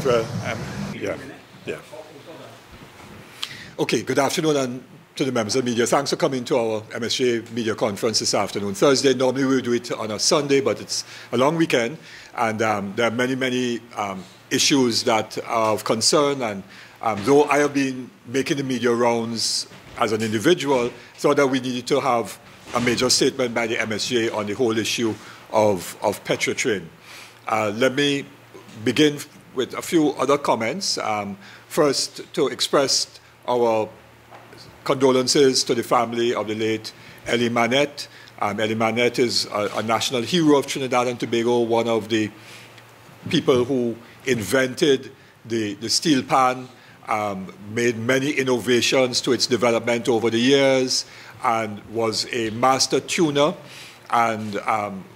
Right, well, yeah. Okay, good afternoon and to the members of the media. Thanks for coming to our MSJ media conference this afternoon. Thursday, normally we do it on a Sunday, but it's a long weekend, and there are many issues that are of concern, and though I have been making the media rounds as an individual, thought that we needed to have a major statement by the MSJ on the whole issue of Petrotrin. Let me begin with a few other comments. First, to express our condolences to the family of the late Elie Manette. Elie Manette is a national hero of Trinidad and Tobago, one of the people who invented the steel pan, made many innovations to its development over the years, and was a master tuner. And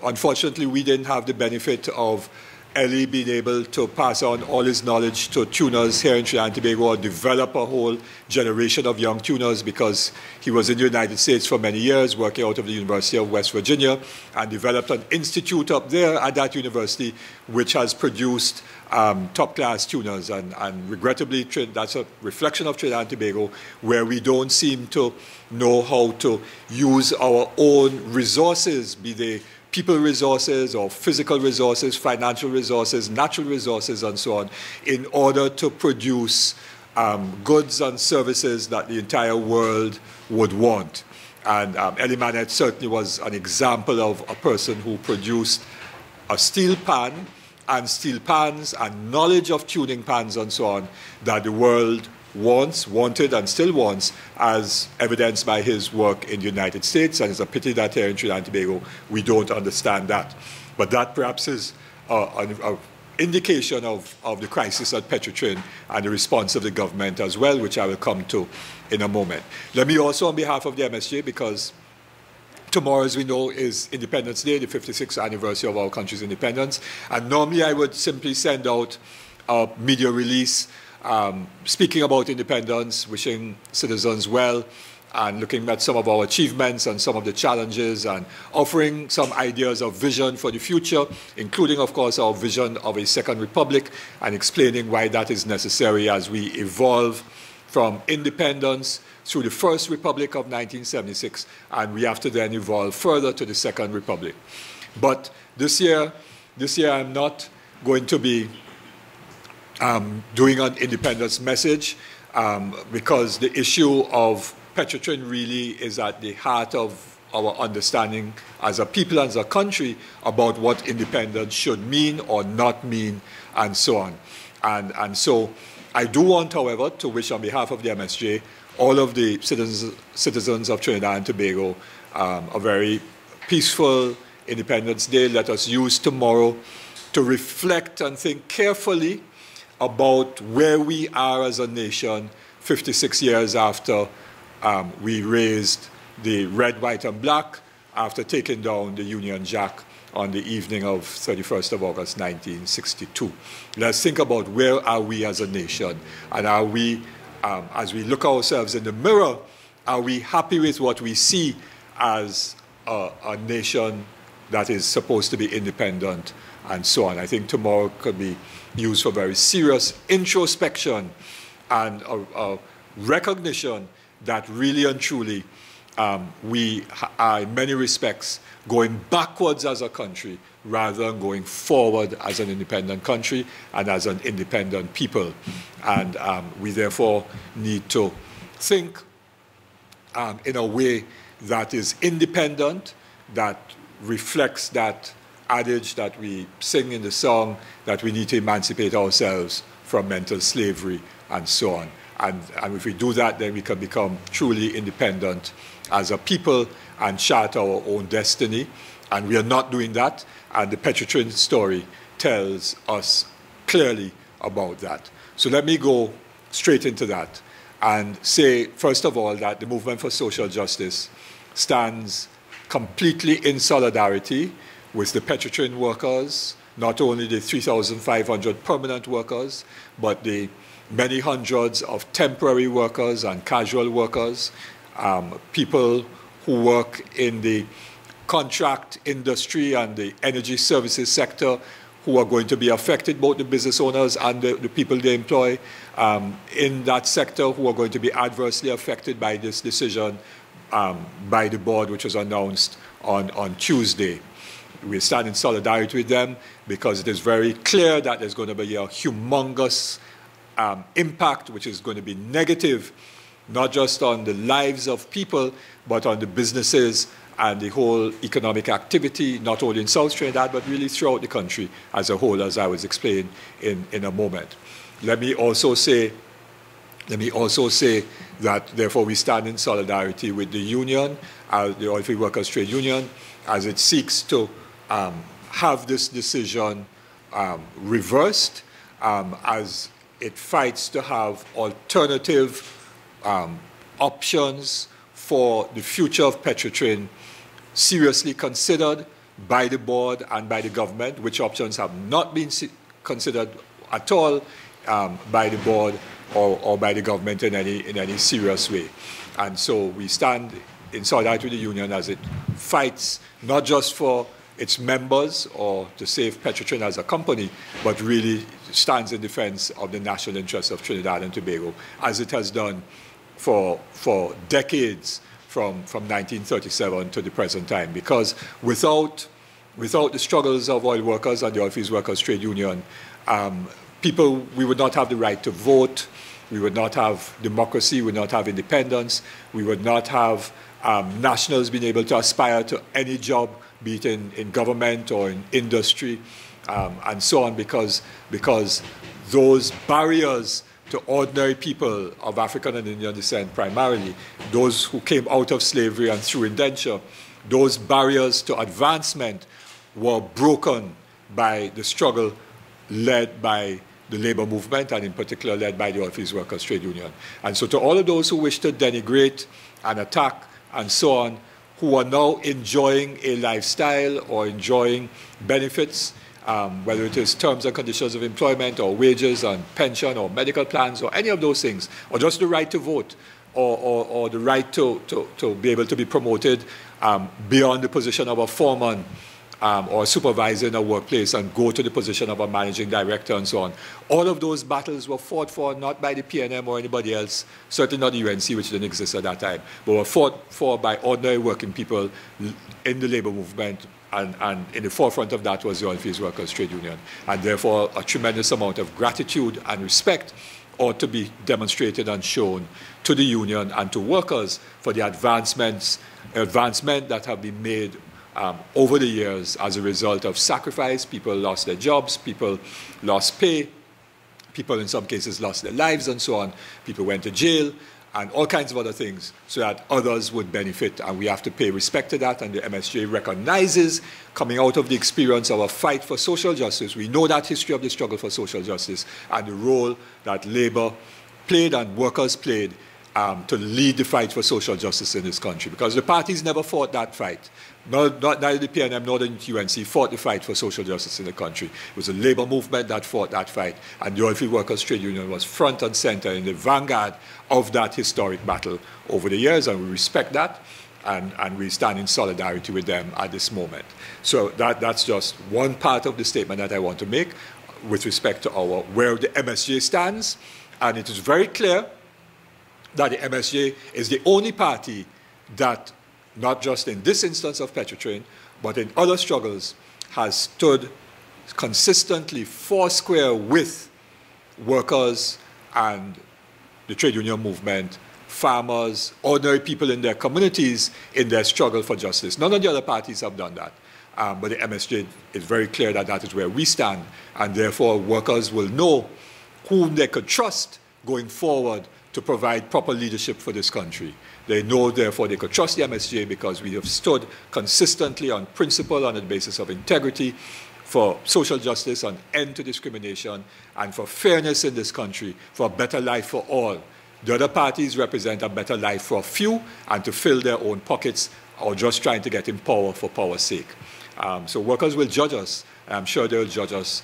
unfortunately, we didn't have the benefit of Elie being able to pass on all his knowledge to tuners here in Trinidad and Tobago, or develop a whole generation of young tuners, because he was in the United States for many years, working out of the University of West Virginia, and developed an institute up there at that university, which has produced top-class tuners. And regrettably, that's a reflection of Trinidad and Tobago, where we don't seem to know how to use our own resources, be they people resources or physical resources, financial resources, natural resources, and so on, in order to produce goods and services that the entire world would want. And Elie Manette certainly was an example of a person who produced a steel pan and steel pans and knowledge of tuning pans and so on that the world wanted, and still wants, as evidenced by his work in the United States. And it's a pity that here in Trinidad and Tobago we don't understand that. But that perhaps is an indication of the crisis at Petrotrin and the response of the government as well, which I will come to in a moment. Let me also, on behalf of the MSJ, because tomorrow, as we know, is Independence Day, the 56th anniversary of our country's independence, and normally I would simply send out a media release speaking about independence, wishing citizens well, and looking at some of our achievements and some of the challenges, and offering some ideas of vision for the future, including, of course, our vision of a second republic, and explaining why that is necessary as we evolve from independence through the first republic of 1976, and we have to then evolve further to the second republic. But this year I'm not going to be doing an independence message, because the issue of Petrotrin really is at the heart of our understanding as a people, as a country, about what independence should mean or not mean, and so on. And so I do want, however, to wish on behalf of the MSJ all of the citizens of Trinidad and Tobago a very peaceful Independence Day. Let us use tomorrow to reflect and think carefully about where we are as a nation 56 years after we raised the red, white, and black, after taking down the Union Jack on the evening of 31st of August 1962. Let's think about where are we as a nation, and are we, as we look ourselves in the mirror, are we happy with what we see as a nation that is supposed to be independent, and so on. I think tomorrow could be used for very serious introspection and a recognition that really and truly we are, in many respects, going backwards as a country rather than going forward as an independent country and as an independent people. And we therefore need to think in a way that is independent, that reflects that adage that we sing in the song, that we need to emancipate ourselves from mental slavery and so on. And if we do that, then we can become truly independent as a people and chart our own destiny. And we are not doing that, and the Petrotrin story tells us clearly about that. So let me go straight into that and say, first of all, that the Movement for Social Justice stands completely in solidarity with the Petrotrin workers, not only the 3,500 permanent workers, but the many hundreds of temporary workers and casual workers, people who work in the contract industry and the energy services sector, who are going to be affected, both the business owners and the people they employ in that sector, who are going to be adversely affected by this decision by the board, which was announced on Tuesday. We stand in solidarity with them because it is very clear that there's going to be a humongous impact, which is going to be negative, not just on the lives of people, but on the businesses and the whole economic activity, not only in South Trinidad, but really throughout the country as a whole, as I was explaining in a moment. Let me also say that, therefore, we stand in solidarity with the union, the Oilfield Workers Trade Union, as it seeks to have this decision reversed, as it fights to have alternative options for the future of Petrotrin seriously considered by the board and by the government, which options have not been considered at all by the board or by the government in any serious way. And so we stand in solidarity with the union as it fights not just for its members or to save Petrotrin as a company, but really stands in defense of the national interests of Trinidad and Tobago, as it has done for decades from 1937 to the present time. Because without the struggles of oil workers and the Oilfields Workers Trade Union, we would not have the right to vote, we would not have democracy, we would not have independence, we would not have nationals being able to aspire to any job, be it in government or in industry, and so on, because those barriers to ordinary people of African and Indian descent primarily, those who came out of slavery and through indenture, those barriers to advancement were broken by the struggle led by the labor movement, and in particular led by the Oilfields Workers Trade Union. And so to all of those who wish to denigrate and attack and so on, who are now enjoying a lifestyle or enjoying benefits, whether it is terms and conditions of employment or wages and pension or medical plans or any of those things, or just the right to vote or the right to be able to be promoted beyond the position of a foreman or a supervisor in a workplace and go to the position of a managing director and so on. All of those battles were fought for not by the PNM or anybody else, certainly not the UNC, which didn't exist at that time, but were fought for by ordinary working people in the labor movement, and in the forefront of that was the Oilfields Workers Trade Union. And therefore, a tremendous amount of gratitude and respect ought to be demonstrated and shown to the union and to workers for the advancement that have been made over the years as a result of sacrifice. People lost their jobs, people lost pay, people in some cases lost their lives and so on. People went to jail and all kinds of other things so that others would benefit, and we have to pay respect to that, and the MSJ recognizes, coming out of the experience of a fight for social justice, we know that history of the struggle for social justice and the role that labor played and workers played to lead the fight for social justice in this country, because the parties never fought that fight. Neither the PNM nor the UNC fought the fight for social justice in the country. It was the labor movement that fought that fight, and the Oilfield Workers Trade Union was front and center in the vanguard of that historic battle over the years, and we respect that, and we stand in solidarity with them at this moment. So that's just one part of the statement that I want to make with respect to where the MSJ stands, and it is very clear that the MSJ is the only party that, not just in this instance of Petrotrin, but in other struggles, has stood consistently foursquare with workers and the trade union movement, farmers, ordinary people in their communities in their struggle for justice. None of the other parties have done that. But the MSJ is very clear that that is where we stand, and therefore workers will know whom they could trust going forward to provide proper leadership for this country. They know, therefore, they could trust the MSJ because we have stood consistently on principle, on the basis of integrity, for social justice, an end to discrimination, and for fairness in this country, for a better life for all. The other parties represent a better life for a few and to fill their own pockets, or just trying to get in power for power's sake. So workers will judge us. I'm sure they'll judge us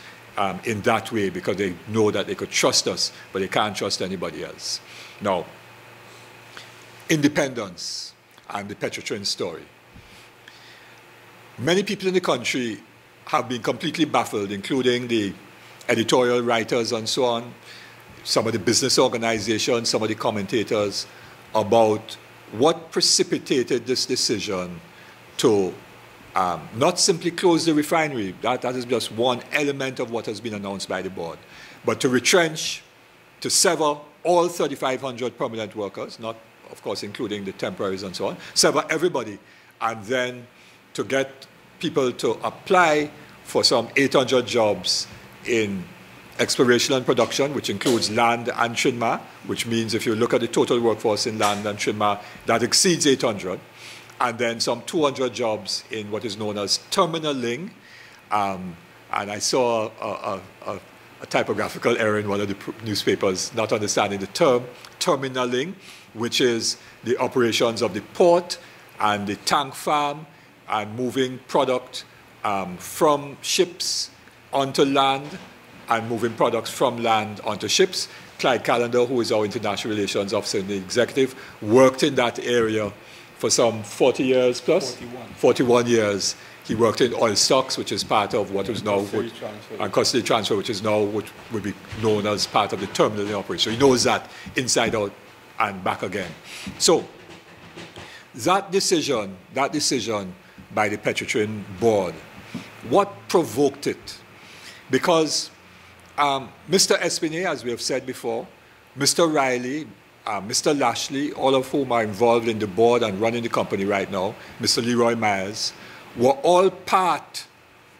in that way, because they know that they could trust us, but they can't trust anybody else. Now, independence and the Petrotrin story. Many people in the country have been completely baffled, including the editorial writers and so on, some of the business organizations, some of the commentators, about what precipitated this decision to not simply close the refinery, that is just one element of what has been announced by the board, but to retrench, to sever all 3,500 permanent workers, not, of course, including the temporaries and so on, sever everybody, and then to get people to apply for some 800 jobs in exploration and production, which includes land and Trinma, which means if you look at the total workforce in land and Trinma, that exceeds 800, and then some 200 jobs in what is known as terminaling. And I saw a typographical error in one of the newspapers, not understanding the term, terminaling, which is the operations of the port and the tank farm and moving product from ships onto land and moving products from land onto ships. Clyde Callender, who is our international relations officer in the executive, worked in that area for some 40 years plus? 41 years. He worked in oil stocks, which is part of what is now, and custody transfer, which is now what would be known as part of the terminal operation. So he knows that inside out and back again. So that decision by the Petrotrin board, what provoked it? Because Mr. Espinay, as we have said before, Mr. Riley, Mr. Lashley, all of whom are involved in the board and running the company right now, Mr. Leroy Myers, were all part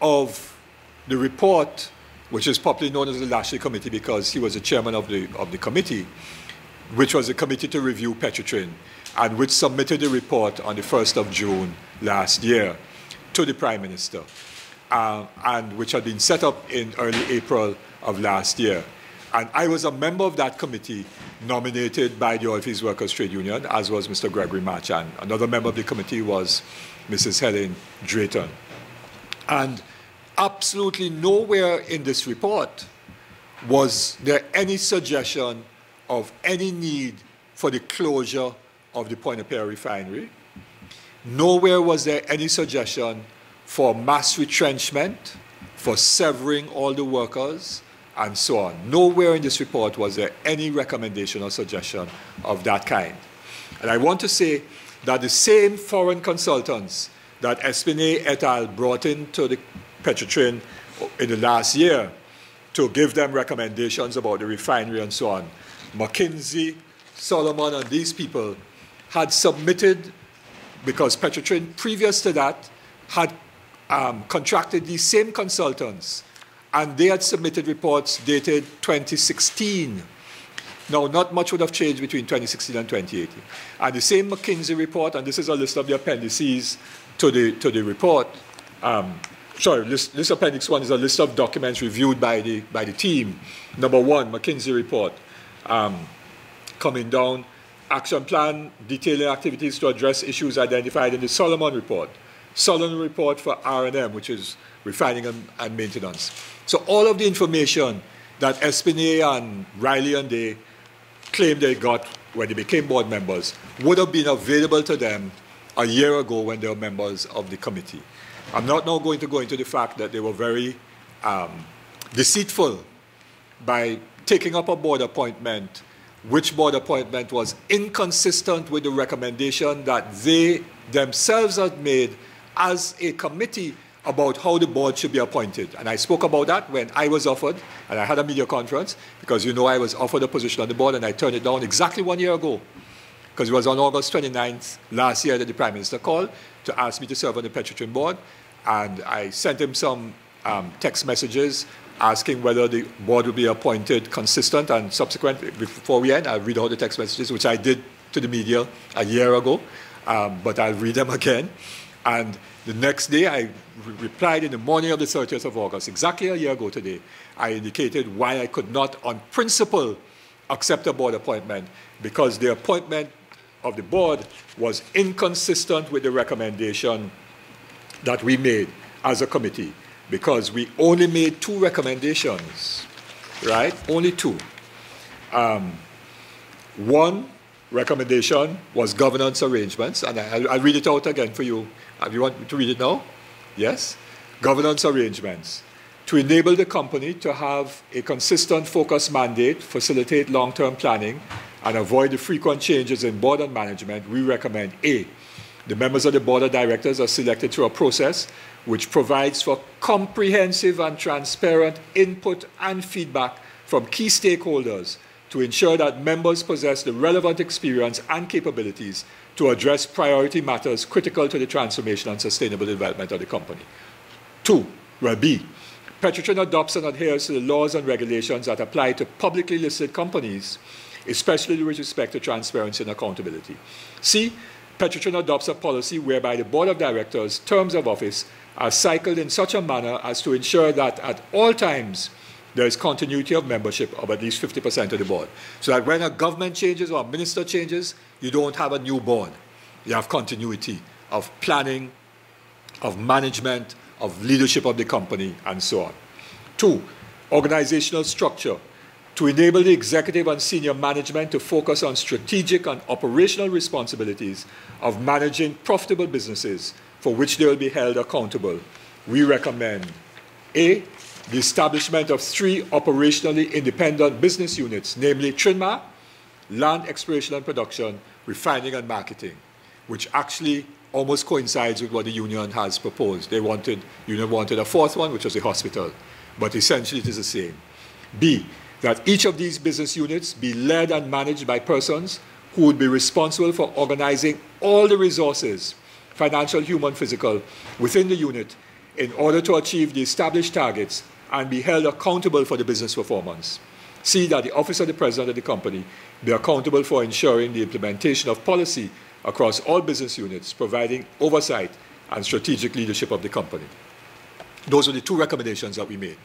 of the report, which is popularly known as the Lashley Committee because he was the chairman of the committee, which was a committee to review Petrotrin, and which submitted the report on the 1st of June last year to the Prime Minister, and which had been set up in early April of last year. And I was a member of that committee nominated by the Oilfields Workers Trade Union, as was Mr. Gregory Marchand. Another member of the committee was Mrs. Helen Drayton. And absolutely nowhere in this report was there any suggestion of any need for the closure of the Point-à-Pierre refinery. Nowhere was there any suggestion for mass retrenchment, for severing all the workers, and so on. Nowhere in this report was there any recommendation or suggestion of that kind. And I want to say that the same foreign consultants that Espinay et al. Brought into the Petrotrin in the last year to give them recommendations about the refinery and so on, McKinsey, Solomon, and these people had submitted, because Petrotrin previous to that had contracted these same consultants, and they had submitted reports dated 2016. Now, not much would have changed between 2016 and 2018. And the same McKinsey report, and this is a list of the appendices to the report. List appendix 1 is a list of documents reviewed by the team. Number 1, McKinsey report. Coming down, action plan detailing activities to address issues identified in the Solomon report. Solomon report for R&M, which is refining and maintenance. So all of the information that Espinay and Riley and they claimed they got when they became board members would have been available to them a year ago when they were members of the committee. I'm not now going to go into the fact that they were very deceitful by taking up a board appointment, which board appointment was inconsistent with the recommendation that they themselves had made as a committee about how the board should be appointed. And I spoke about that when I was offered, and I had a media conference, because you know I was offered a position on the board and I turned it down exactly 1 year ago, because it was on August 29th last year that the Prime Minister called to ask me to serve on the Petrotrin board, and I sent him some text messages asking whether the board would be appointed consistent, and subsequently, before we end, I'll read all the text messages, which I did to the media a year ago, but I'll read them again. And the next day, I replied in the morning of the 30th of August, exactly a year ago today. I indicated why I could not, on principle, accept a board appointment, because the appointment of the board was inconsistent with the recommendation that we made as a committee, because we only made 2 recommendations, right? Only 2. One recommendation was governance arrangements, and I'll read it out again for you. Do you want me to read it now? Yes? governance arrangements to enable the company to have a consistent, focused mandate, facilitate long-term planning, and avoid the frequent changes in board and management, we recommend A, the members of the board of directors are selected through a process which provides for comprehensive and transparent input and feedback from key stakeholders to ensure that members possess the relevant experience and capabilities to address priority matters critical to the transformation and sustainable development of the company. B, Petrotrin adopts and adheres to the laws and regulations that apply to publicly listed companies, especially with respect to transparency and accountability. C, Petrotrin adopts a policy whereby the board of directors' terms of office are cycled in such a manner as to ensure that at all times there is continuity of membership of at least 50% of the board. So that when a government changes or a minister changes, you don't have a new board. You have continuity of planning, of management, of leadership of the company, and so on. 2, organizational structure. To enable the executive and senior management to focus on strategic and operational responsibilities of managing profitable businesses for which they will be held accountable, we recommend A, the establishment of 3 operationally independent business units, namely TRINMA, Land Exploration and Production, Refining and Marketing, which actually almost coincides with what the union has proposed. Union wanted a 4th one, which was the hospital, but essentially it is the same. B, that each of these business units be led and managed by persons who would be responsible for organizing all the resources, financial, human, physical, within the unit in order to achieve the established targets and be held accountable for the business performance. C, that the office of the president of the company be accountable for ensuring the implementation of policy across all business units, providing oversight and strategic leadership of the company. Those are the 2 recommendations that we made.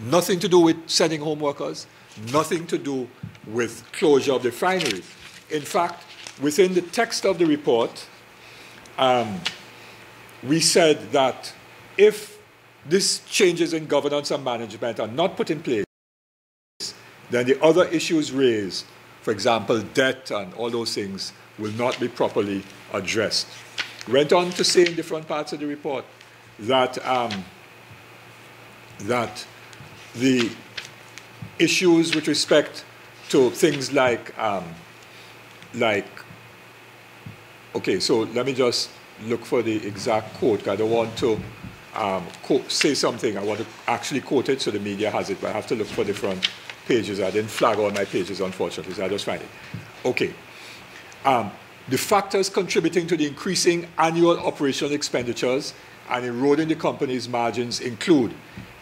Nothing to do with sending home workers, nothing to do with closure of the refinery. In fact, within the text of the report, we said that if these changes in governance and management are not put in place, then the other issues raised, for example, debt and all those things, will not be properly addressed. Went on to say in different parts of the report that, that the issues with respect to things like, okay, so let me just look for the exact quote. I don't want to say something. I want to actually quote it so the media has it, but I have to look for different pages. I didn't flag all my pages, unfortunately, so I just find it. Okay. The factors contributing to the increasing annual operational expenditures and eroding the company's margins include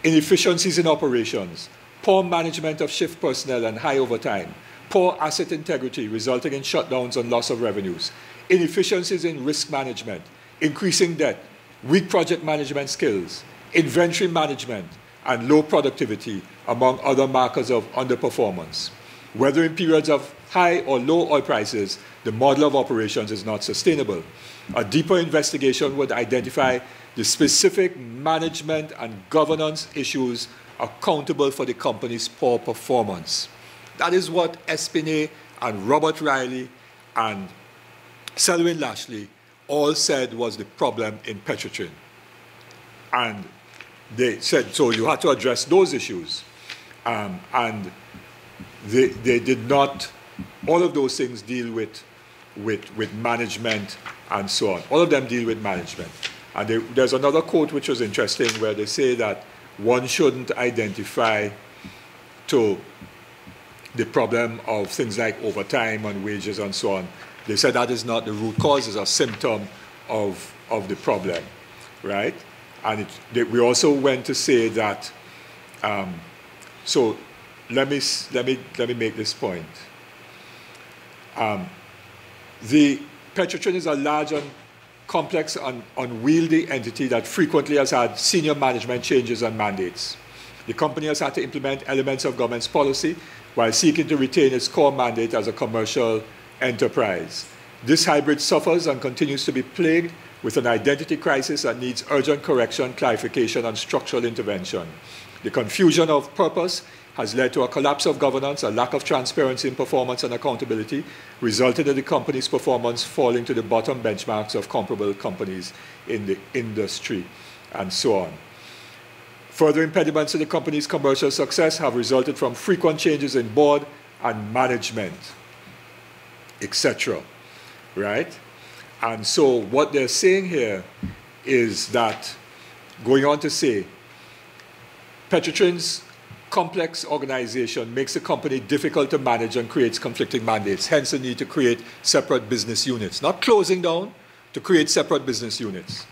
inefficiencies in operations, poor management of shift personnel and high overtime, poor asset integrity resulting in shutdowns and loss of revenues, inefficiencies in risk management, increasing debt, weak project management skills, inventory management, and low productivity, among other markers of underperformance. Whether in periods of high or low oil prices, the model of operations is not sustainable. A deeper investigation would identify the specific management and governance issues accountable for the company's poor performance. That is what Espinay and Robert Riley and Selwyn Lashley all said was the problem in Petrotrin. And they said, so you had to address those issues. And they did not, all of those things deal with management and so on. All of them deal with management. And there's another quote which was interesting where they say that one shouldn't identify to the problem of things like overtime and wages and so on. They said that is not the root cause, it's a symptom of the problem, right? And we also went to say that, so let me make this point. The Petrotrin is a large and complex and unwieldy entity that frequently has had senior management changes and mandates. The company has had to implement elements of government's policy while seeking to retain its core mandate as a commercial enterprise. This hybrid suffers and continues to be plagued with an identity crisis that needs urgent correction, clarification, and structural intervention. The confusion of purpose has led to a collapse of governance, a lack of transparency in performance and accountability, resulting in the company's performance falling to the bottom benchmarks of comparable companies in the industry, and so on. Further impediments to the company's commercial success have resulted from frequent changes in board and management, etc. Right? And so what they're saying here is that, going on to say, Petrotrin's complex organization makes the company difficult to manage and creates conflicting mandates, hence the need to create separate business units. Not closing down, to create separate business units.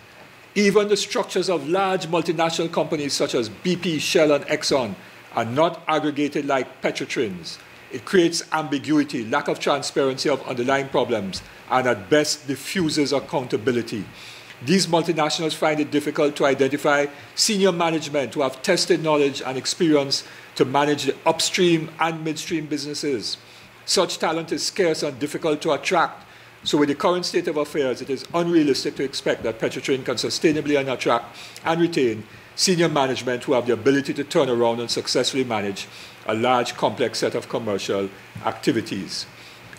Even the structures of large multinational companies such as BP, Shell, and Exxon are not aggregated like Petrotrin's. It creates ambiguity, lack of transparency of underlying problems, and at best diffuses accountability. These multinationals find it difficult to identify senior management who have tested knowledge and experience to manage the upstream and midstream businesses. Such talent is scarce and difficult to attract. So with the current state of affairs, it is unrealistic to expect that Petrotrin can sustainably attract and retain senior management who have the ability to turn around and successfully manage a large, complex set of commercial activities,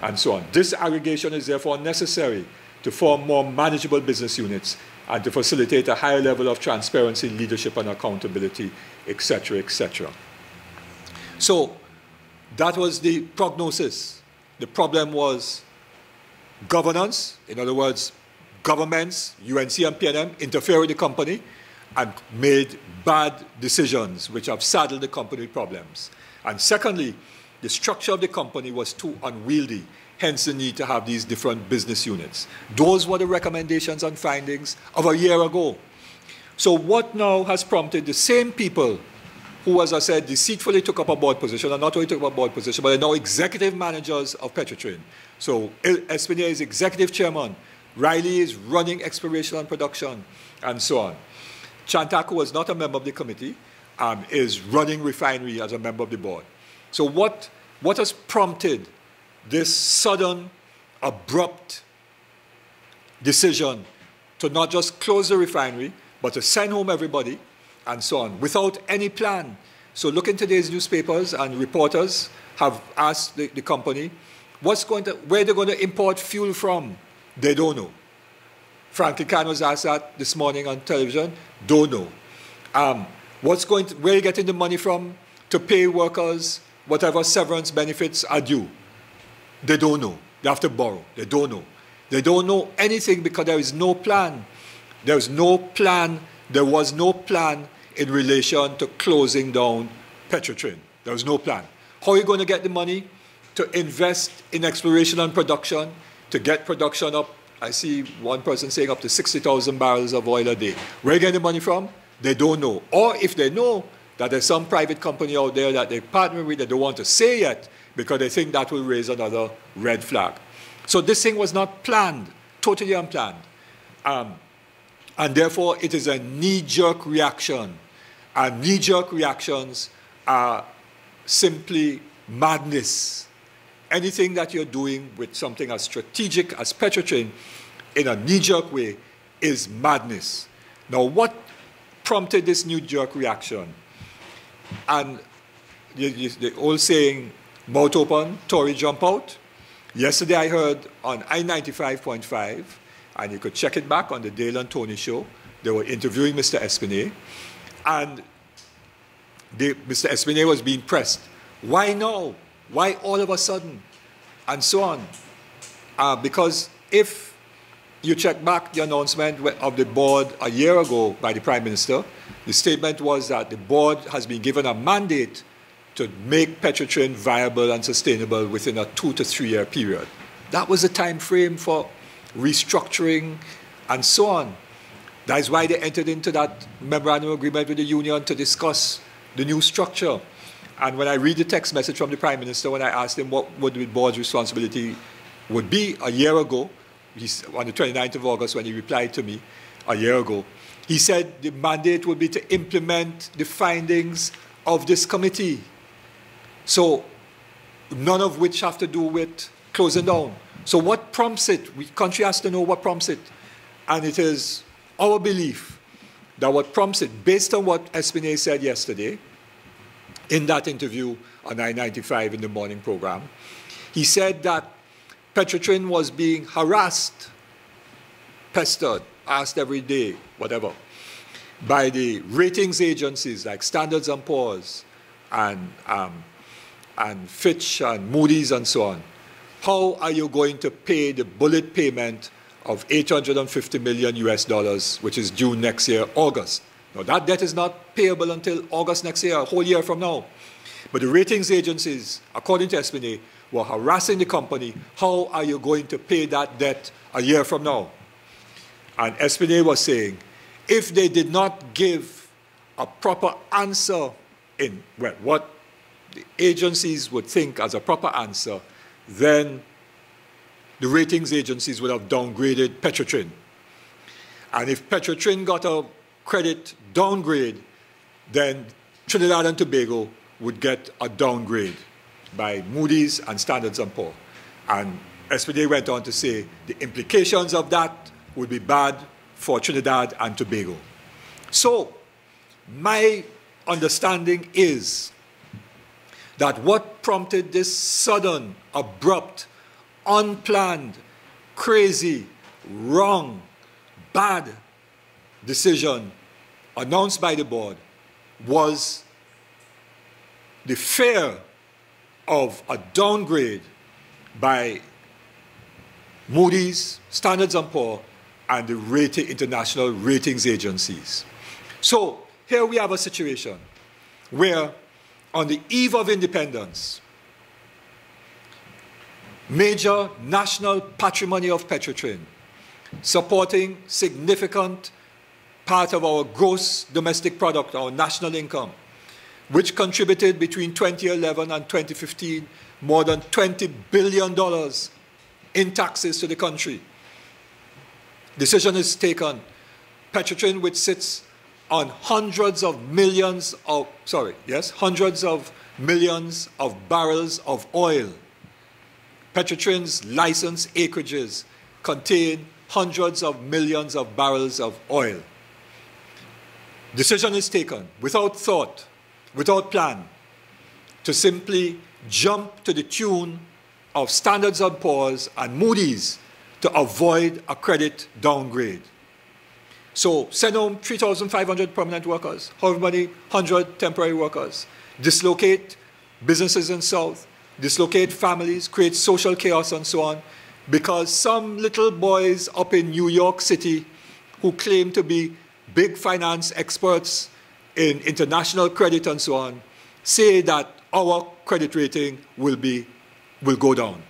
and so on. This aggregation is therefore necessary to form more manageable business units and to facilitate a higher level of transparency, leadership, and accountability, etc., etc. So that was the prognosis. The problem was governance, in other words, governments, UNC and PNM, interfere with the company and made bad decisions which have saddled the company with problems. And secondly, the structure of the company was too unwieldy, hence the need to have these different business units. Those were the recommendations and findings of a year ago. So what now has prompted the same people who, as I said, deceitfully took up a board position, and not only took up a board position, but are now executive managers of Petrotrin. So Espinier is executive chairman, Riley is running exploration and production, and so on. Chantak, who was not a member of the committee, is running Refinery as a member of the board. So what has prompted this sudden, abrupt decision to not just close the refinery, but to send home everybody, and so on, without any plan? So look in today's newspapers, and reporters have asked the company, where they're going to import fuel from? They don't know. Franklin Khan was asked that this morning on television, don't know. Where are you getting the money from to pay workers whatever severance benefits are due? They don't know. They have to borrow. They don't know. They don't know anything because there is no plan. There is no plan. There was no plan in relation to closing down Petrotrin. There was no plan. How are you going to get the money to invest in exploration and production, to get production up? I see one person saying up to 60,000 barrels of oil a day. Where are you getting the money from? They don't know. Or if they know that there's some private company out there that they partner with that they don't want to say yet because they think that will raise another red flag. So this thing was not planned, totally unplanned. And therefore, it is a knee-jerk reaction. And knee-jerk reactions are simply madness. Anything that you're doing with something as strategic as Petrotrin in a knee-jerk way is madness. Now, what prompted this knee-jerk reaction? And the old saying, mouth open, Tory jump out. Yesterday I heard on I-95.5, and you could check it back on the Dale and Tony show, they were interviewing Mr. Espinier, and Mr. Espinier was being pressed. Why now? Why all of a sudden? And so on. Because if you check back the announcement of the board a year ago by the Prime Minister, the statement was that the board has been given a mandate to make Petrotrin viable and sustainable within a 2 to 3 year period. That was the time frame for restructuring and so on. That is why they entered into that memorandum agreement with the union to discuss the new structure. And when I read the text message from the Prime Minister, when I asked him what would the board's responsibility would be a year ago, on the 29th of August when he replied to me a year ago, he said the mandate would be to implement the findings of this committee. So none of which have to do with closing down. So what prompts it? The country has to know what prompts it. And it is our belief that what prompts it, based on what Espinier said yesterday in that interview on I-95 in the morning program, he said that Petrotrin was being harassed, pestered, asked every day, whatever. by the ratings agencies like Standards and Poor's and Fitch and Moody's and so on, how are you going to pay the bullet payment of $850 million US dollars, which is due next year, August? Now, that debt is not payable until August next year, a whole year from now. But the ratings agencies, according to Espionage, were harassing the company. How are you going to pay that debt a year from now? And Espionage was saying, if they did not give a proper answer in, well, what the agencies would think as a proper answer, then the ratings agencies would have downgraded Petrotrin. And if Petrotrin got a credit downgrade, then Trinidad and Tobago would get a downgrade by Moody's and Standards and Poor's. And Espionage went on to say the implications of that would be bad for Trinidad and Tobago. So my understanding is that what prompted this sudden, abrupt, unplanned, crazy, wrong, bad decision announced by the board was the fear of a downgrade by Moody's, Standards and Poor's, and the international ratings agencies. So here we have a situation where on the eve of independence, major national patrimony of Petrotrin, supporting significant part of our gross domestic product, our national income, which contributed between 2011 and 2015 more than $20 billion in taxes to the country. Decision is taken. Petrotrin, which sits on hundreds of millions of barrels of oil. Petrotrin's licensed acreages contain hundreds of millions of barrels of oil. Decision is taken without thought, without plan, to simply jump to the tune of Standards and Poor's and Moody's to avoid a credit downgrade. So send home 3,500 permanent workers, however many 100 temporary workers, dislocate businesses in South, dislocate families, create social chaos and so on, because some little boys up in New York City who claim to be big finance experts in international credit and so on say that our credit rating will go down.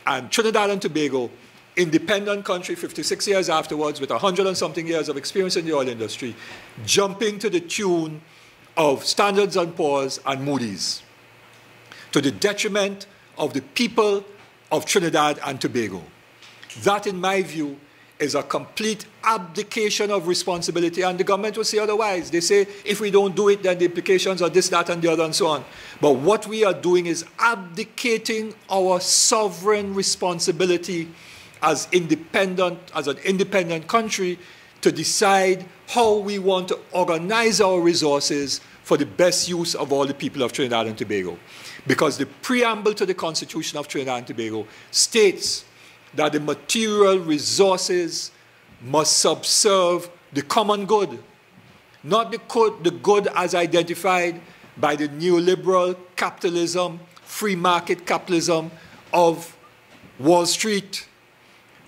And Trinidad and Tobago, independent country 56 years afterwards with 100 and something years of experience in the oil industry, jumping to the tune of Standards and Poor's and Moody's, to the detriment of the people of Trinidad and Tobago. That, in my view, is a complete abdication of responsibility, and the government will say otherwise. They say, if we don't do it, then the implications are this, that, and the other, and so on. But what we are doing is abdicating our sovereign responsibility as an independent country to decide how we want to organize our resources for the best use of all the people of Trinidad and Tobago. Because the preamble to the Constitution of Trinidad and Tobago states that the material resources must subserve the common good, not the good as identified by the neoliberal capitalism, free market capitalism of Wall Street,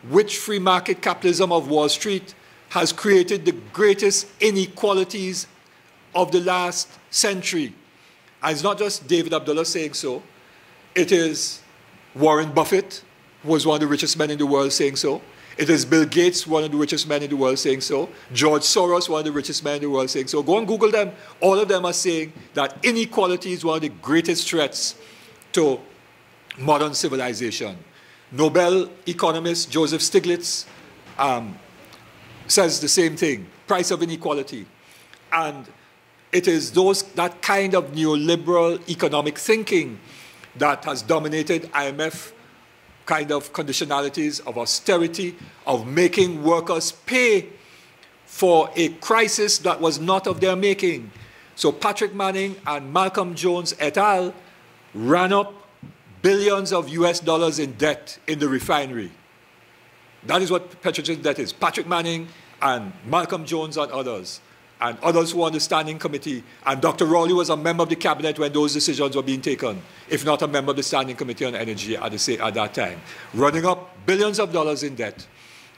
which free market capitalism of Wall Street has created the greatest inequalities of the last century. And it's not just David Abdullah saying so. It is Warren Buffett, who was one of the richest men in the world, saying so. It is Bill Gates, one of the richest men in the world, saying so. George Soros, one of the richest men in the world, saying so. Go and Google them. All of them are saying that inequality is one of the greatest threats to modern civilization. Nobel economist Joseph Stiglitz says the same thing, price of inequality. And it is that kind of neoliberal economic thinking that has dominated IMF kind of conditionalities of austerity, of making workers pay for a crisis that was not of their making. So Patrick Manning and Malcolm Jones et al. Ran up billions of US dollars in debt in the refinery. That is what Petrotrin debt is. Patrick Manning and Malcolm Jones and others. and others who were on the standing committee, and Dr. Rowley was a member of the cabinet when those decisions were being taken, if not a member of the standing committee on energy at that time, running up billions of dollars in debt,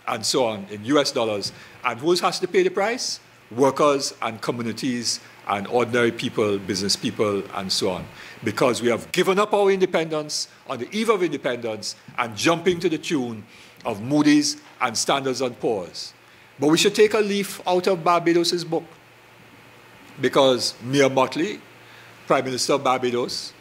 and so on, in US dollars. And who has to pay the price? Workers and communities and ordinary people, business people, and so on. Because we have given up our independence on the eve of independence and jumping to the tune of Moody's and Standard & Poor's. But we should take a leaf out of Barbados' book, because Mia Mottley, Prime Minister of Barbados,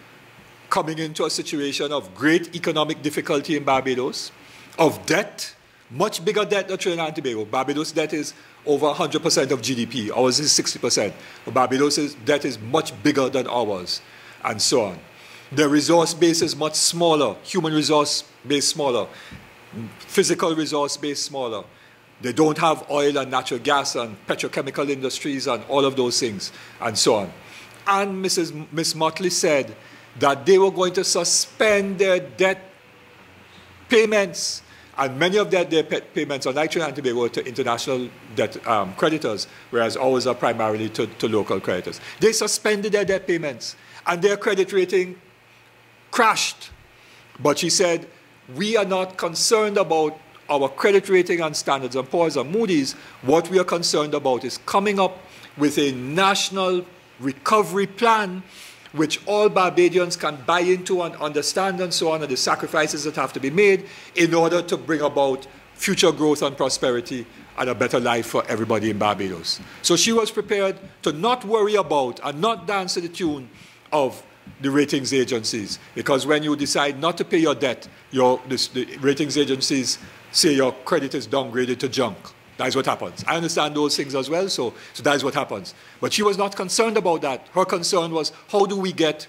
coming into a situation of great economic difficulty in Barbados, of debt, much bigger debt than Trinidad and Tobago. Barbados' debt is over 100% of GDP. Ours is 60%. But Barbados' debt is much bigger than ours, and so on. The resource base is much smaller, human resource base smaller, physical resource base smaller. They don't have oil and natural gas and petrochemical industries and all of those things, and so on. And Miss Motley said that they were going to suspend their debt payments, and many of their debt payments, unlike Trinidad and Tobago, to international debt creditors, whereas ours are primarily to local creditors. They suspended their debt payments, and their credit rating crashed. But she said, we are not concerned about our credit rating on Standard & Poor's and Moody's. What we are concerned about is coming up with a national recovery plan which all Barbadians can buy into and understand, and so on, and the sacrifices that have to be made in order to bring about future growth and prosperity and a better life for everybody in Barbados. So she was prepared to not worry about and not dance to the tune of the ratings agencies, because when you decide not to pay your debt, the ratings agencies say your credit is downgraded to junk. That is what happens. I understand those things as well, so that is what happens. But she was not concerned about that. Her concern was, how do we get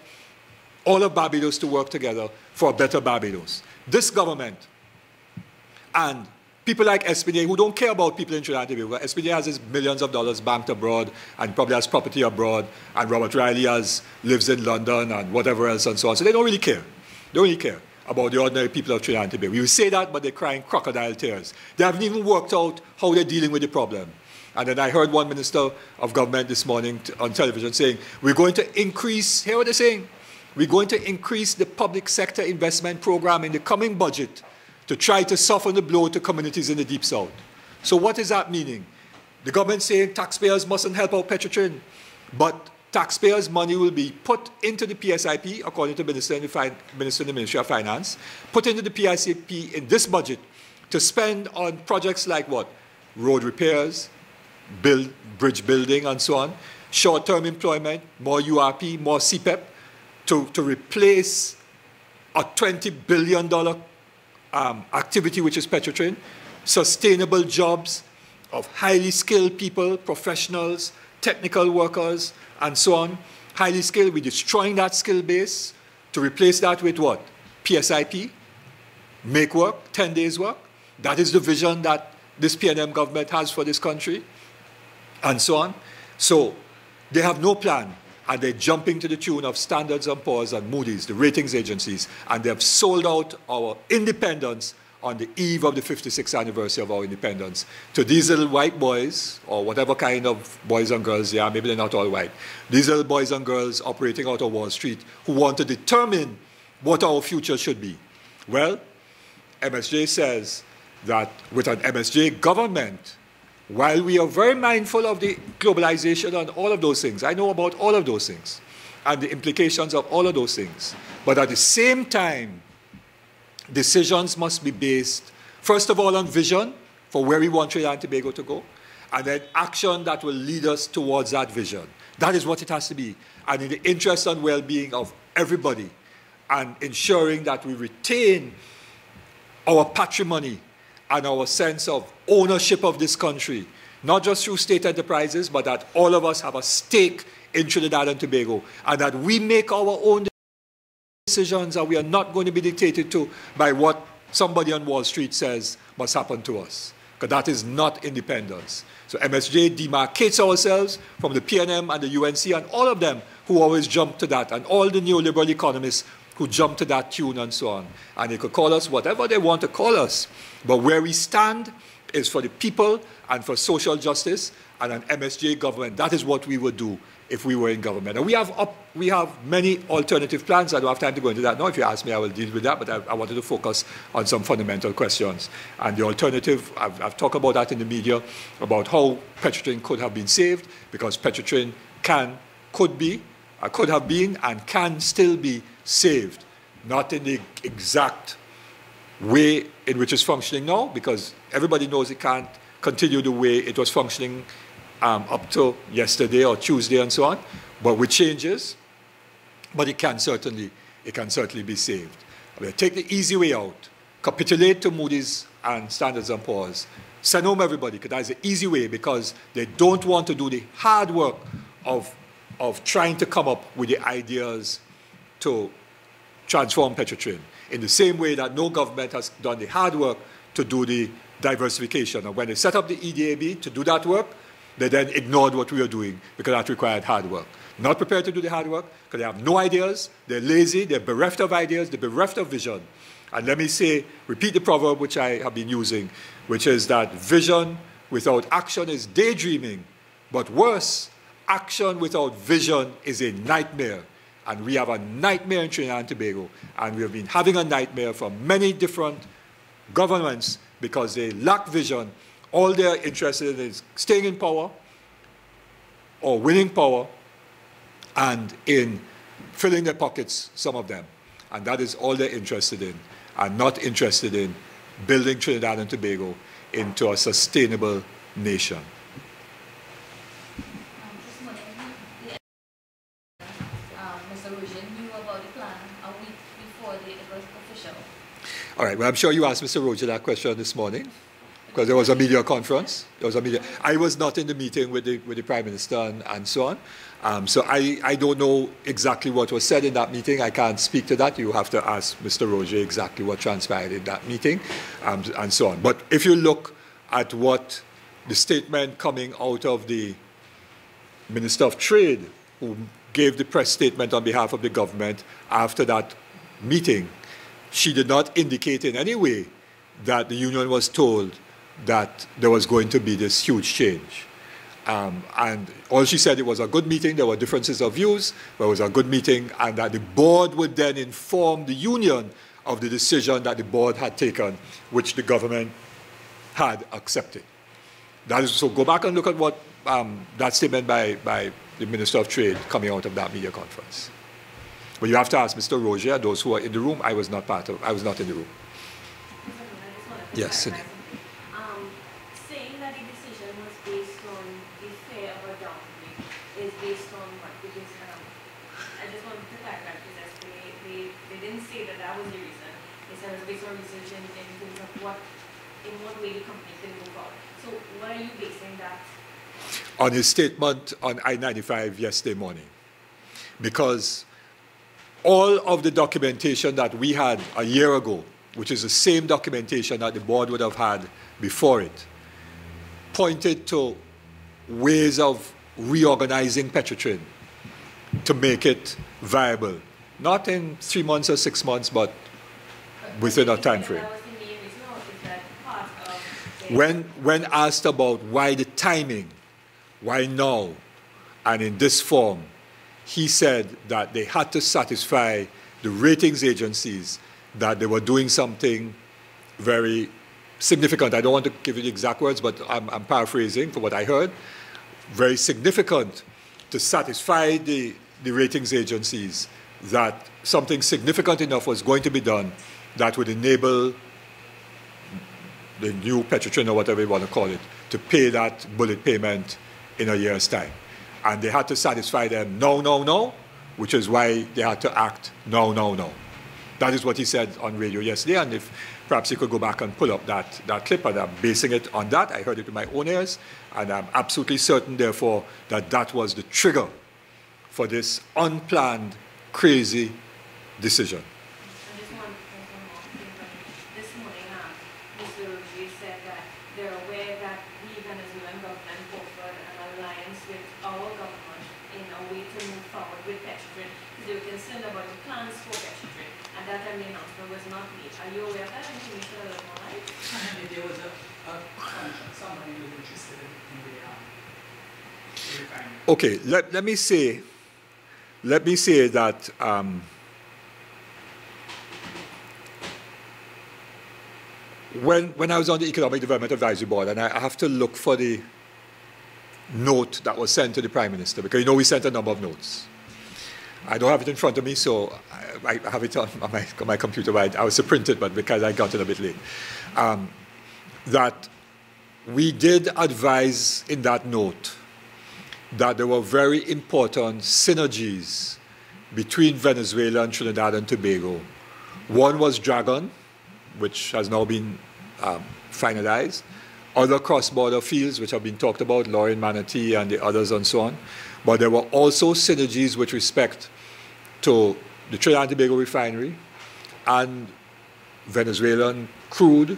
all of Barbados to work together for a better Barbados? This government and people like SPDA, who don't care about people in Trinidad and Tobago. SPDA has his millions of dollars banked abroad and probably has property abroad, and Robert Riley lives in London and whatever else and so on. So they don't really care. They don't really care about the ordinary people of Trinidad and Tobago. We say that, but they're crying crocodile tears. They haven't even worked out how they're dealing with the problem. And then I heard one minister of government this morning on television saying, we're going to increase, hear what they're saying? We're going to increase the public sector investment program in the coming budget to try to soften the blow to communities in the Deep South. So what is that meaning? The government saying taxpayers mustn't help out Petrotrin, but taxpayers' money will be put into the PSIP, according to the Minister in the Ministry of Finance, put into the PSIP in this budget to spend on projects like what? Road repairs, bridge building, and so on, short-term employment, more URP, more CPEP, to replace a $20 billion activity, which is Petrotrin, sustainable jobs of highly skilled people, professionals, technical workers, and so on. Highly skilled, we're destroying that skill base to replace that with what? PSIP, make work, 10 days work. That is the vision that this PNM government has for this country, and so on. So they have no plan, and they're jumping to the tune of Standard & Poor's and Moody's, the ratings agencies, and they have sold out our independence on the eve of the 56th anniversary of our independence to these little white boys, or whatever kind of boys and girls they are, maybe they're not all white, these little boys and girls operating out of Wall Street who want to determine what our future should be. Well, MSJ says that with an MSJ government, while we are very mindful of the globalization and all of those things, I know about all of those things and the implications of all of those things, but at the same time, decisions must be based, first of all, on vision for where we want Trinidad and Tobago to go, and then action that will lead us towards that vision. That is what it has to be, and in the interest and well-being of everybody, and ensuring that we retain our patrimony and our sense of ownership of this country, not just through state enterprises, but that all of us have a stake in Trinidad and Tobago, and that we make our own decisions, and we are not going to be dictated to by what somebody on Wall Street says must happen to us, because that is not independence. So MSJ demarcates ourselves from the PNM and the UNC and all of them who always jump to that, and all the neoliberal economists who jump to that tune and so on. And they could call us whatever they want to call us, but where we stand is for the people and for social justice and an MSJ government. That is what we would do if we were in government. And we have many alternative plans. I don't have time to go into that now. If you ask me, I will deal with that, but I wanted to focus on some fundamental questions. And the alternative, I've talked about that in the media, about how Petrotrin could have been saved, because Petrotrin could have been and can still be saved. Not in the exact way in which it's functioning now, because everybody knows it can't continue the way it was functioning up to yesterday or Tuesday and so on, but with changes. But it can certainly be saved. I mean, take the easy way out, capitulate to Moody's and Standards & Poor's, send home everybody, because that's the easy way, because they don't want to do the hard work of trying to come up with the ideas to transform Petrotrin, in the same way that no government has done the hard work to do the diversification. And when they set up the EDAB to do that work, they then ignored what we were doing because that required hard work. Not prepared to do the hard work because they have no ideas, they're lazy, they're bereft of ideas, they're bereft of vision. And let me repeat the proverb which I have been using, which is that vision without action is daydreaming, but worse, action without vision is a nightmare. And we have a nightmare in Trinidad and Tobago, and we have been having a nightmare for many different governments because they lack vision. All they're interested in is staying in power or winning power and in filling their pockets, some of them. And that is all they're interested in, and not interested in building Trinidad and Tobago into a sustainable nation. All right, well, I'm sure you asked Mr. Roger that question this morning, because there was a media conference. I was not in the meeting with the Prime Minister and so on. So I don't know exactly what was said in that meeting. I can't speak to that. You have to ask Mr. Roger exactly what transpired in that meeting and so on. But if you look at what the statement coming out of the Minister of Trade, who gave the press statement on behalf of the government after that meeting, she did not indicate in any way that the union was told that there was going to be this huge change. And all she said, it was a good meeting, there were differences of views, but it was a good meeting, and that the board would then inform the union of the decision that the board had taken, which the government had accepted. That is, so go back and look at what that statement by the Minister of Trade coming out of that media conference. But you have to ask Mr. Roger, those who are in the room. I was not in the room. Yes, Cindy. Saying that the decision was based on the fear of a downgrade is based on what? Because I just wanted to clarify, because they didn't say that was the reason. They said it was based on research in terms of in what way the company can move forward. So what are you basing that? On his statement on I-95 yesterday morning. Because all of the documentation that we had a year ago, which is the same documentation that the board would have had before it, pointed to ways of reorganizing Petrotrin to make it viable. Not in 3 months or 6 months, but within a time frame. When asked about why the timing, why now, and in this form, he said that they had to satisfy the ratings agencies that they were doing something very significant. I don't want to give you the exact words, but I'm paraphrasing from what I heard. Very significant to satisfy the ratings agencies that something significant enough was going to be done that would enable the new Petrotrin, or whatever you want to call it, to pay that bullet payment in a year's time. And they had to satisfy them no, which is why they had to act no. That is what he said on radio yesterday, and if perhaps you could go back and pull up that clip, and I'm basing it on that. I heard it with my own ears, and I'm absolutely certain, therefore, that that was the trigger for this unplanned, crazy decision. This morning, Mr. Roger said that they're aware that the Venezuelan government offered an alliance with our government in a way to move forward with Petrotrin, because they were concerned about the plans for Petrotrin, and at that time the announcement was not made. Are you aware of that? And can you shed a little more light? There was somebody who was interested in the refinery. Okay, let me say that when I was on the Economic Development Advisory Board, and I have to look for the note that was sent to the Prime Minister, because you know we sent a number of notes. I don't have it in front of me, so I have it on my computer. But I was to print it, but because I got it a bit late. That we did advise in that note that there were very important synergies between Venezuela and Trinidad and Tobago. One was Dragon, which has now been finalized. Other cross-border fields which have been talked about, Lorin, Manatee, and the others and so on. But there were also synergies with respect to the Trinidad and Tobago refinery and Venezuelan crude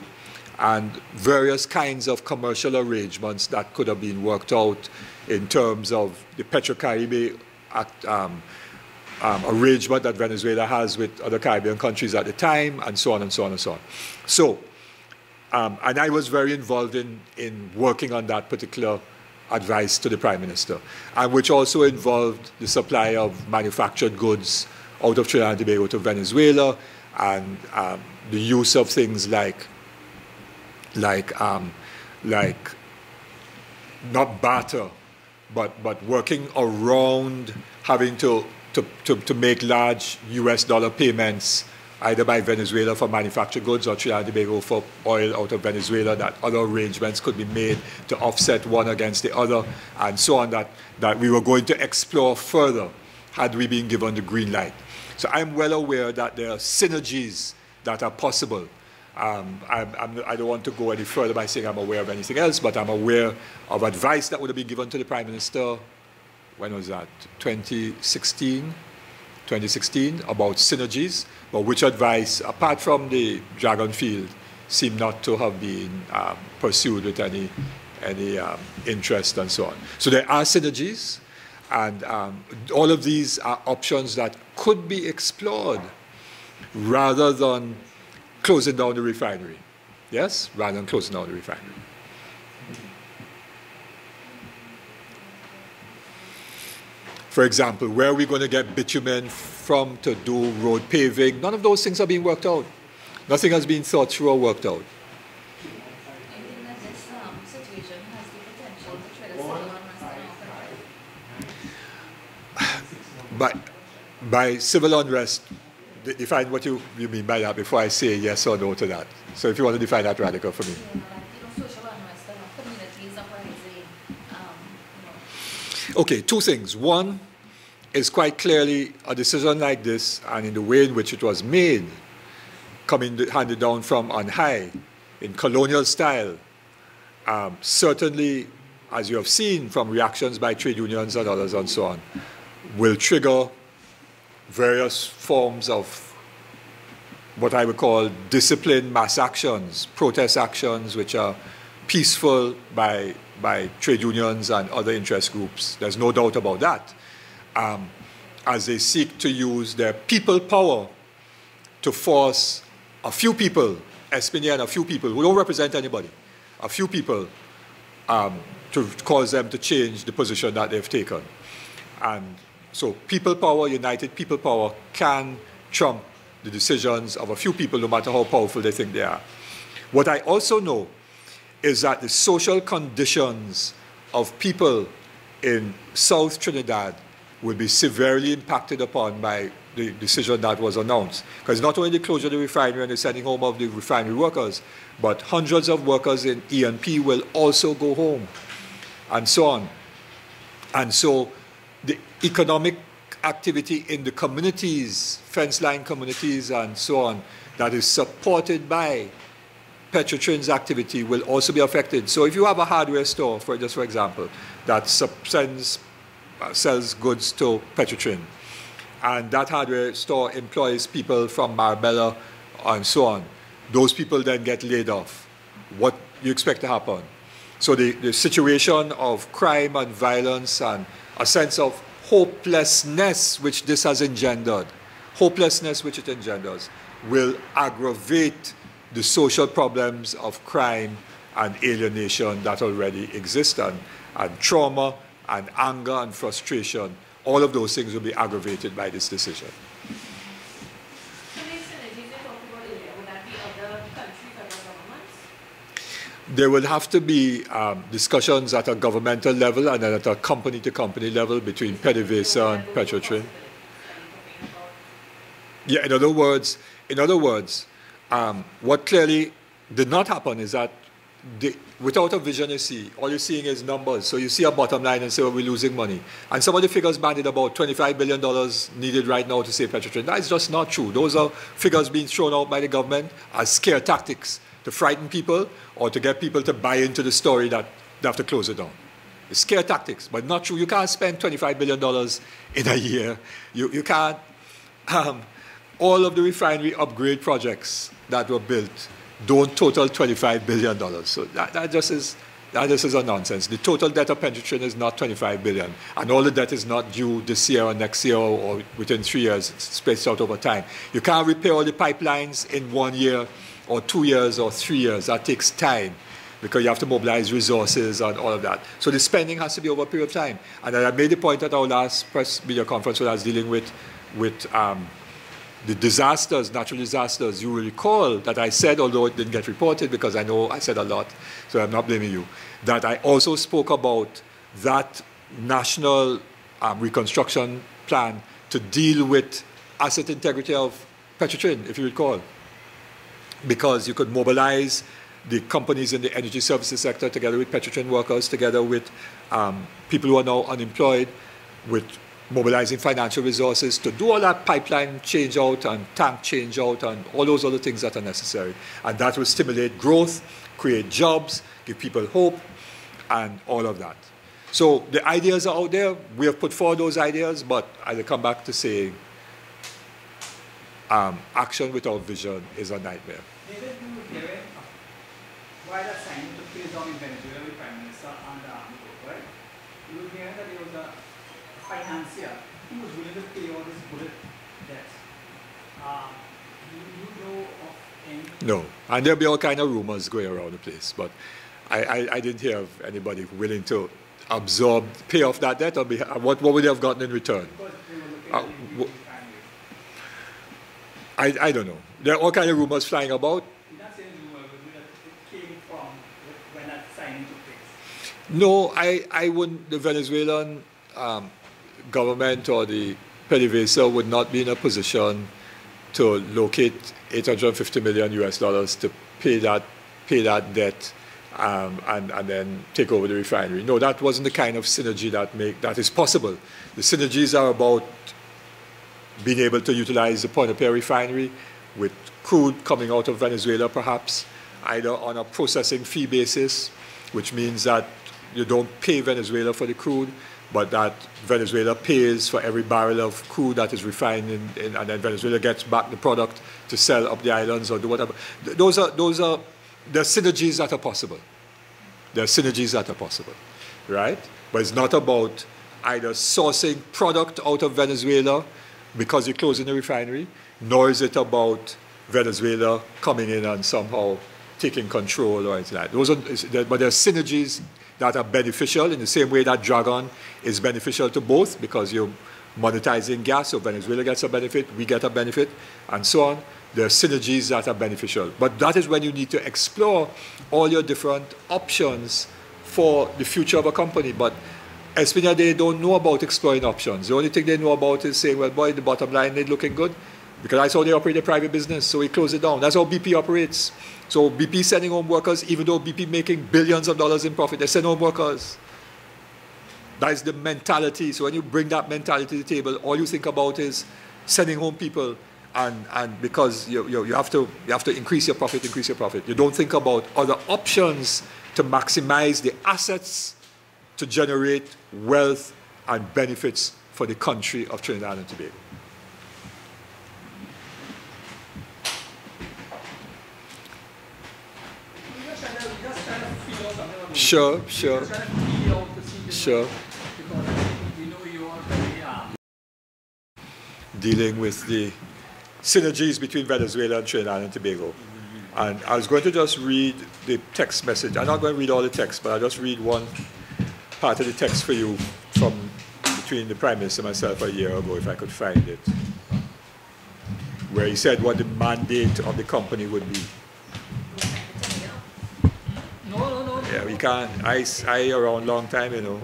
and various kinds of commercial arrangements that could have been worked out in terms of the Petrotrin arrangement that Venezuela has with other Caribbean countries at the time, and so on and so on and so on. So, and I was very involved in working on that particular advice to the Prime Minister, and which also involved the supply of manufactured goods out of Trinidad and Tobago to Venezuela, and the use of things like not barter, but working around having to make large US dollar payments either by Venezuela for manufactured goods or Trinidad and Tobago for oil out of Venezuela, that other arrangements could be made to offset one against the other, and so on, that we were going to explore further had we been given the green light. So I'm well aware that there are synergies that are possible. I don't want to go any further by saying I'm aware of anything else, but I'm aware of advice that would have been given to the Prime Minister, when was that, 2016, about synergies, but which advice, apart from the Dragon field, seemed not to have been pursued with any interest and so on. So there are synergies, and all of these are options that could be explored rather than closing down the refinery. Yes? Rather than closing down the refinery. For example, where are we going to get bitumen from to do road paving? None of those things are being worked out. Nothing has been thought through or worked out. I think that this situation has the potential to trigger civil unrest. By civil unrest, define what you mean by that before I say yes or no to that. So if you want to define that, Radical, for me. Social unrest, communities uprising. Okay, two things. One is quite clearly a decision like this, and in the way in which it was made, handed down from on high, in colonial style, certainly, as you have seen from reactions by trade unions and others and so on, will trigger various forms of what I would call disciplined mass actions, protest actions, which are peaceful by trade unions and other interest groups. There's no doubt about that. As they seek to use their people power to force a few people, Espinier and a few people who don't represent anybody, a few people, to cause them to change the position that they've taken. And so people power, united people power, can trump the decisions of a few people, no matter how powerful they think they are. What I also know is that the social conditions of people in South Trinidad will be severely impacted upon by the decision that was announced. Because not only the closure of the refinery and the sending home of the refinery workers, but hundreds of workers in E&P will also go home, and so on. And so the economic activity in the communities, fence line communities and so on, that is supported by Petrotrin's activity will also be affected. So if you have a hardware store, for example, that sells goods to Petrotrin, and that hardware store employs people from Marbella and so on, those people then get laid off. What do you expect to happen? So the situation of crime and violence and a sense of hopelessness which this has engendered, hopelessness which it engenders will aggravate the social problems of crime and alienation that already exist, and trauma and anger and frustration. All of those things will be aggravated by this decision. So these synergies they talked about earlier, would that be other countries, other governments? There will have to be discussions at a governmental level and then at a company-to-company level between PDVSA and Petrotrin. Yeah, in other words, what clearly did not happen is that without a vision, you see, all you're seeing is numbers. So you see a bottom line and say, well, we're losing money. And some of the figures banded about $25 billion needed right now to save Petrotrin. That is just not true. Those are figures being thrown out by the government as scare tactics to frighten people or to get people to buy into the story that they have to close it down. It's scare tactics, but not true. You can't spend $25 billion in a year. You can't. All of the refinery upgrade projects that were built don't total $25 billion. So that just is a nonsense. The total debt of Petrotrin is not $25 billion. And all the debt is not due this year or next year or within 3 years. It's spaced out over time. You can't repair all the pipelines in 1 year or 2 years or 3 years. That takes time because you have to mobilize resources and all of that. So the spending has to be over a period of time. And I made the point at our last press media conference when I was dealing with the disasters, natural disasters. You will recall that I said, although it didn't get reported because I know I said a lot, so I'm not blaming you, that I also spoke about that national reconstruction plan to deal with asset integrity of Petrotrin, if you recall, because you could mobilize the companies in the energy services sector together with Petrotrin workers, together with people who are now unemployed, with mobilizing financial resources to do all that pipeline change out and tank change out and all those other things that are necessary. And that will stimulate growth, create jobs, give people hope, and all of that. So the ideas are out there. We have put forward those ideas, but I will come back to saying action without vision is a nightmare. David, you were hearing why that signing took place down in Venezuela with Prime Minister and the army group, right? You were hearing that there was a financier who was willing to pay all this bullet debt. Do you know of any? No, and there'll be all kind of rumors going around the place, but I didn't hear of anybody willing to absorb, pay off that debt, or what would they have gotten in return? Because they were looking at the refinery. I don't know. There are all kind of rumors flying about. You're not saying rumors, but it came from when that signing took place. No, I wouldn't. The Venezuelan government or the PDVSA would not be in a position to locate $850 million to pay that debt and then take over the refinery. No, that wasn't the kind of synergy that is possible. The synergies are about being able to utilize the Point-of-Care refinery with crude coming out of Venezuela, perhaps, either on a processing fee basis, which means that you don't pay Venezuela for the crude, but that Venezuela pays for every barrel of crude that is refined, and then Venezuela gets back the product to sell up the islands or do whatever. Those are the synergies that are possible. There are synergies that are possible, right? But it's not about either sourcing product out of Venezuela because you're closing the refinery, nor is it about Venezuela coming in and somehow taking control or anything like that. But there are synergies that are beneficial in the same way that Dragon is beneficial to both because you're monetizing gas, so Venezuela gets a benefit, we get a benefit, and so on. There are synergies that are beneficial. But that is when you need to explore all your different options for the future of a company. But Espina, they don't know about exploring options. The only thing they know about is saying, well, boy, the bottom line ain't looking good, because that's how they operate a private business, so we close it down. That's how BP operates. So BP sending home workers, even though BP making billions of dollars in profit, they send home workers. That is the mentality. So when you bring that mentality to the table, all you think about is sending home people, and because you have to increase your profit. You don't think about other options to maximize the assets to generate wealth and benefits for the country of Trinidad and Tobago. Sure. Dealing with the synergies between Venezuela and Trinidad and Tobago. And I was going to just read the text message. I'm not going to read all the text, but I'll just read one part of the text for you from between the Prime Minister and myself a year ago, if I could find it, where he said what the mandate of the company would be. No. Yeah, we can't. I around long time, you know.